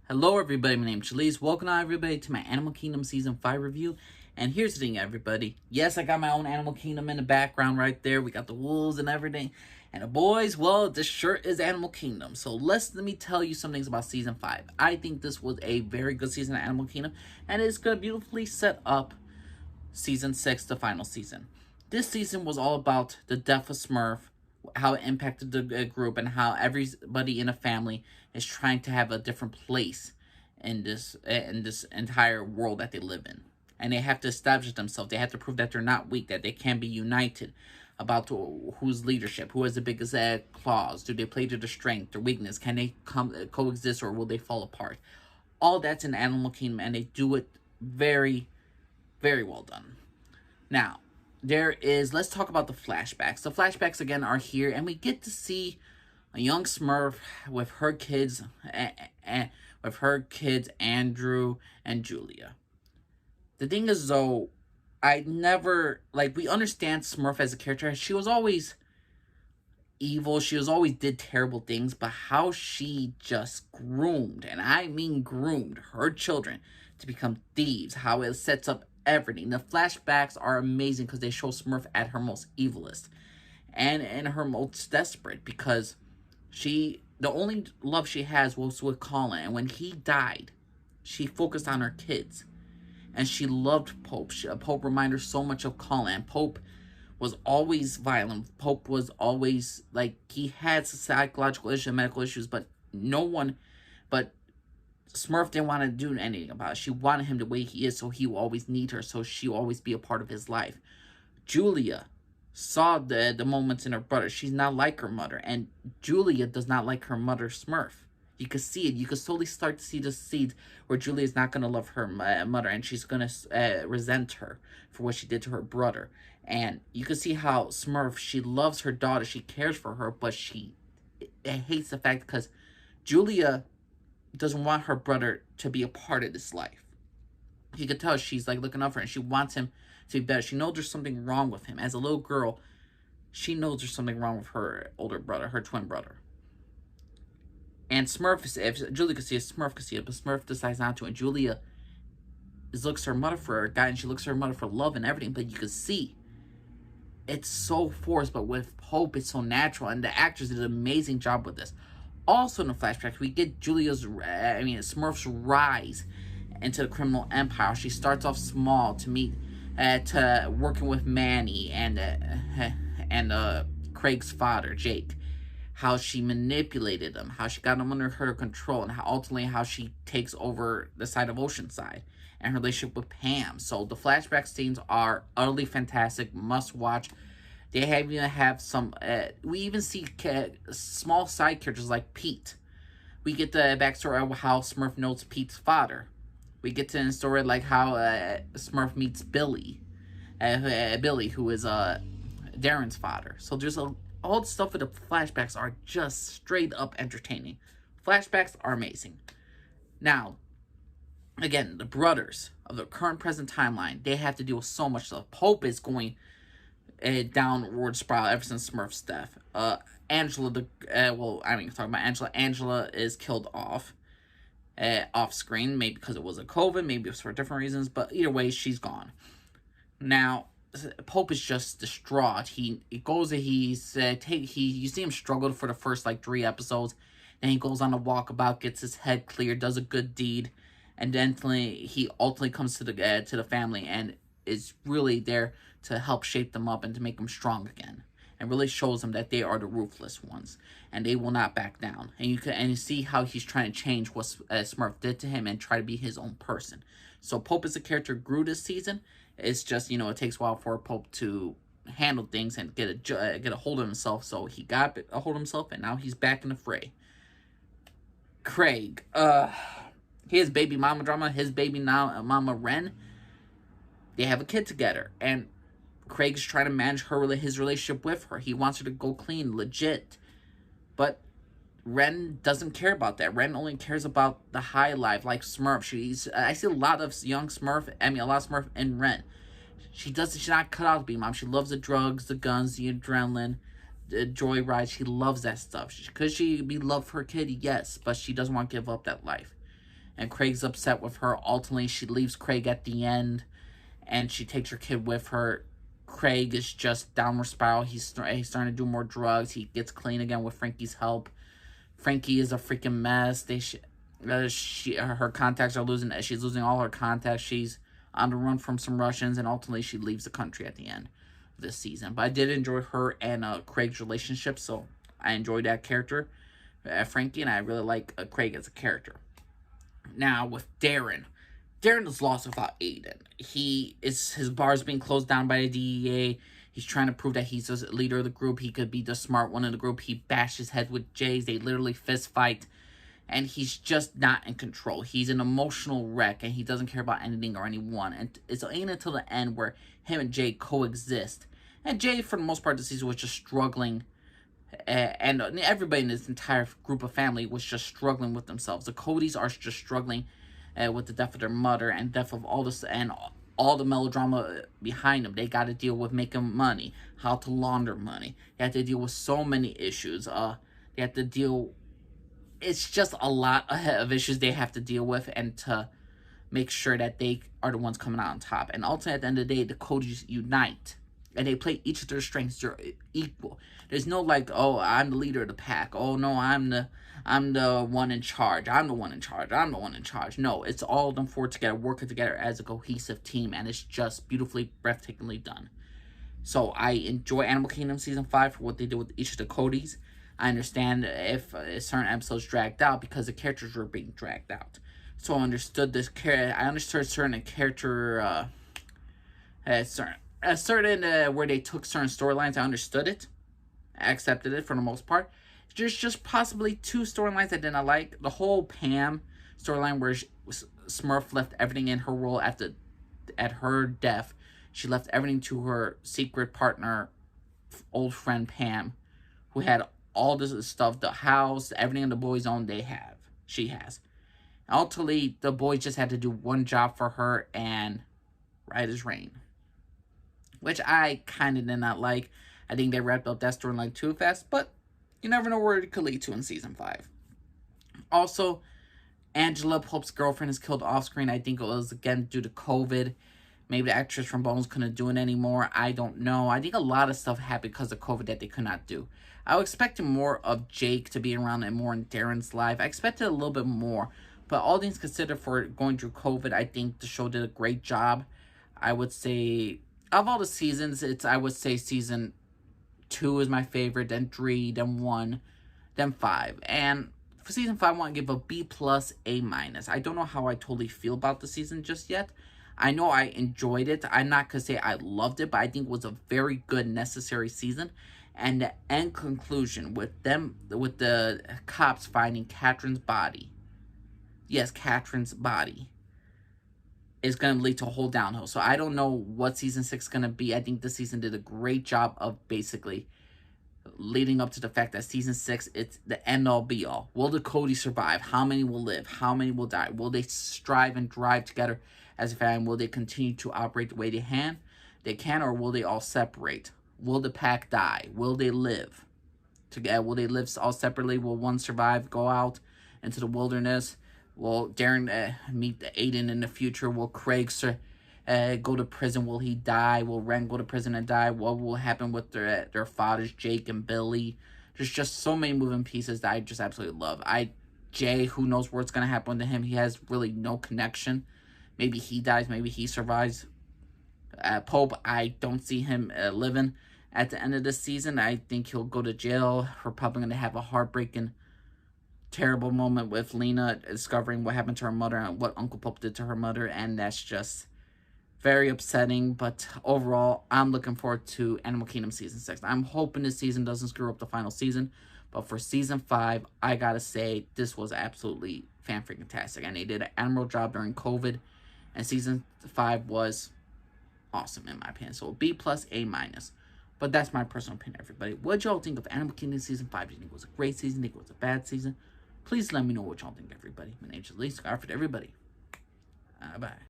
Hello everybody, my name's Shalise. Welcome everybody to my Animal Kingdom Season 5 review. And here's the thing everybody. Yes, I got my own Animal Kingdom in the background right there. We got the wolves and everything. And the boys, well, this shirt is Animal Kingdom. So let me tell you some things about Season 5. I think this was a very good season of Animal Kingdom. And it's going to beautifully set up Season 6, the final season. This season was all about the death of Smurf, how it impacted the group, and how everybody in a family is trying to have a different place in this entire world that they live in. And they have to establish themselves. They have to prove that they're not weak, that they can be united about whose leadership, who has the biggest claws. Do they play to their strength, their weakness? Can they coexist, or will they fall apart? All that's in Animal Kingdom, and they do it very, very well done. Now, let's talk about the flashbacks. The flashbacks, again, are here, and we get to see a young Smurf with her kids, Andrew and Julia. The thing is, though, we understand Smurf as a character. She was always evil. She always did terrible things, but how she just groomed, and I mean groomed, her children to become thieves, how it sets up everything. The flashbacks are amazing because they show Smurf at her most evilest and her most desperate, because the only love she has was with Colin, and when he died, she focused on her kids, and she loved Pope. Pope reminded her so much of Colin. Pope was always violent. Pope was always, he had psychological issues, medical issues, but Smurf didn't want to do anything about it. She wanted him the way he is, so he will always need her, so she will always be a part of his life. Julia saw the moments in her brother. She's not like her mother, and Julia does not like her mother, Smurf. You could see it. You could slowly start to see the seeds where Julia is not going to love her mother, and she's going to resent her for what she did to her brother. And you can see how Smurf, she loves her daughter, she cares for her, but she hates the fact because Julia doesn't want her brother to be a part of this life. You can tell she's looking up for him, and she wants him to be better. She knows there's something wrong with him. As a little girl, she knows there's something wrong with her older brother, her twin brother. And if Julia could see it, Smurf could see it, but Smurf decides not to. And Julia looks to her mother for a guy, and she looks to her mother for love and everything. But you can see it's so forced, but with Hope, it's so natural. And the actors did an amazing job with this. Also in the flashbacks, we get Smurf's rise into the criminal empire. She starts off small to working with Manny and Craig's father, Jake. How she manipulated him, how she got him under her control, and how she takes over the side of Oceanside and her relationship with Pam. So the flashback scenes are utterly fantastic, must watch. They even have some, we even see small side characters like Pete. We get the backstory of how Smurf knows Pete's father. We get to the story like how Smurf meets Billy. Billy, who is Darren's father. So there's all the stuff with the flashbacks are just straight up entertaining. Flashbacks are amazing. Now, again, the brothers of the current present timeline, they have to deal with so much stuff. Pope is going downward spiral ever since Smurf's death. Angela, talking about Angela. Angela is killed off screen, maybe because it was a COVID, maybe it was for different reasons, but either way, she's gone. Now, Pope is just distraught. You see him struggle for the first 3 episodes, then he goes on a walkabout, gets his head cleared, does a good deed, and then he ultimately comes to the family and is really there to help shape them up and to make them strong again, and really shows them that they are the ruthless ones and they will not back down. And you see how he's trying to change what Smurf did to him and try to be his own person. So Pope as a character grew this season. It's just, it takes a while for Pope to handle things and get a hold of himself. So he got a hold of himself, and now he's back in the fray. Craig, his baby mama drama, his baby mama Ren, they have a kid together, and Craig's trying to manage his relationship with her. He wants her to go clean, legit, but Ren doesn't care about that. Ren only cares about the high life, like Smurf. I see a lot of Smurf in Ren. She's not cut out to be mom. She loves the drugs, the guns, the adrenaline, the joyride. She loves that stuff. Could she be loved for her kid? Yes, but she doesn't want to give up that life. and Craig's upset with her. Ultimately, she leaves Craig at the end, and she takes her kid with her. Craig is just downward spiral. He's starting to do more drugs. He gets clean again with Frankie's help. Frankie is a freaking mess. Her contacts are losing. She's losing all her contacts. She's on the run from some Russians, and ultimately she leaves the country at the end of this season. But I did enjoy her and Craig's relationship, so I enjoyed that character, Frankie, and I really like Craig as a character. Now with Darren is lost without Aiden. His bar's being closed down by the DEA. He's trying to prove that he's the leader of the group. He could be the smart one in the group. He bashed his head with Jay's. They literally fist fight. And he's just not in control. He's an emotional wreck, and he doesn't care about anything or anyone. And it's ain't until the end where him and Jay coexist. And Jay, for the most part of the season, was just struggling. And everybody in this entire group of family was just struggling with themselves. The Codys are just struggling with the death of their mother and death of all this and all the melodrama behind them. They got to deal with making money, how to launder money. They have to deal with so many issues. They have to deal. It's just a lot of issues they have to deal with, and to make sure that they are the ones coming out on top. And ultimately, at the end of the day, the Codys unite, and they play each of their strengths. They're equal. There's no like, oh, I'm the leader of the pack. Oh no, I'm the one in charge. I'm the one in charge. No, it's all of them four together, working together as a cohesive team, and it's just beautifully, breathtakingly done. So I enjoy Animal Kingdom Season 5 for what they did with each of the Codys. I understand if certain episodes dragged out because the characters were being dragged out. So I understood certain character, where they took certain storylines. I understood it. I accepted it for the most part. There's just possibly two storylines I didn't like. The whole Pam storyline where Smurf left everything in her role at her death. She left everything to her secret partner, old friend Pam, who had all this stuff, the house, everything the boys own, she has. Ultimately, the boys just had to do one job for her and ride as rain. Which I kind of did not like. I think they wrapped up that storyline too fast, but you never know where it could lead to in Season 5. Also, Angela Pope's girlfriend is killed off screen. I think it was, again, due to COVID. Maybe the actress from Bones couldn't do it anymore. I don't know. I think a lot of stuff happened because of COVID that they could not do. I was expecting more of Jake to be around and more in Darren's life. I expected a little bit more. But all things considered, for going through COVID, I think the show did a great job. I would say, of all the seasons, I would say Season 2 is my favorite, then 3, then 1, then 5. And for Season 5, I want to give a B+, A-. I don't know how I totally feel about the season just yet. I know I enjoyed it. I'm not going to say I loved it, but I think it was a very good, necessary season. And the end conclusion with the cops finding Catherine's body. Yes, Catherine's body is going to lead to a whole downhill. So I don't know what Season 6 is going to be. I think this season did a great job of basically leading up to the fact that Season 6, it's the end-all, be-all. Will the Codys survive? How many will live? How many will die? Will they strive and drive together as a family? Will they continue to operate the way they can, or will they all separate? Will the pack die? Will they live together? Will they live all separately? Will one survive, go out into the wilderness? Will Darren meet Aiden in the future? Will Craig go to prison? Will he die? Will Ren go to prison and die? What will happen with their fathers, Jake and Billy? There's just so many moving pieces that I just absolutely love. Jay, who knows what's going to happen to him? He has really no connection. Maybe he dies. Maybe he survives. Pope, I don't see him living at the end of this season. I think he'll go to jail. We're probably going to have a heartbreaking, terrible moment with Lena discovering what happened to her mother and what Uncle Pope did to her mother, and that's just very upsetting. But overall, I'm looking forward to Animal Kingdom Season 6. I'm hoping this season doesn't screw up the final season, but for Season 5, I gotta say, this was absolutely fan-freaking-tastic, and they did an admirable job during COVID, and Season 5 was awesome in my opinion. So B+, A-. But that's my personal opinion, everybody. What y'all think of Animal Kingdom Season 5? Do you think it was a great season? Do you think it was a bad season? Please let me know what y'all think, everybody. My name's Lee Scarford, everybody. Bye.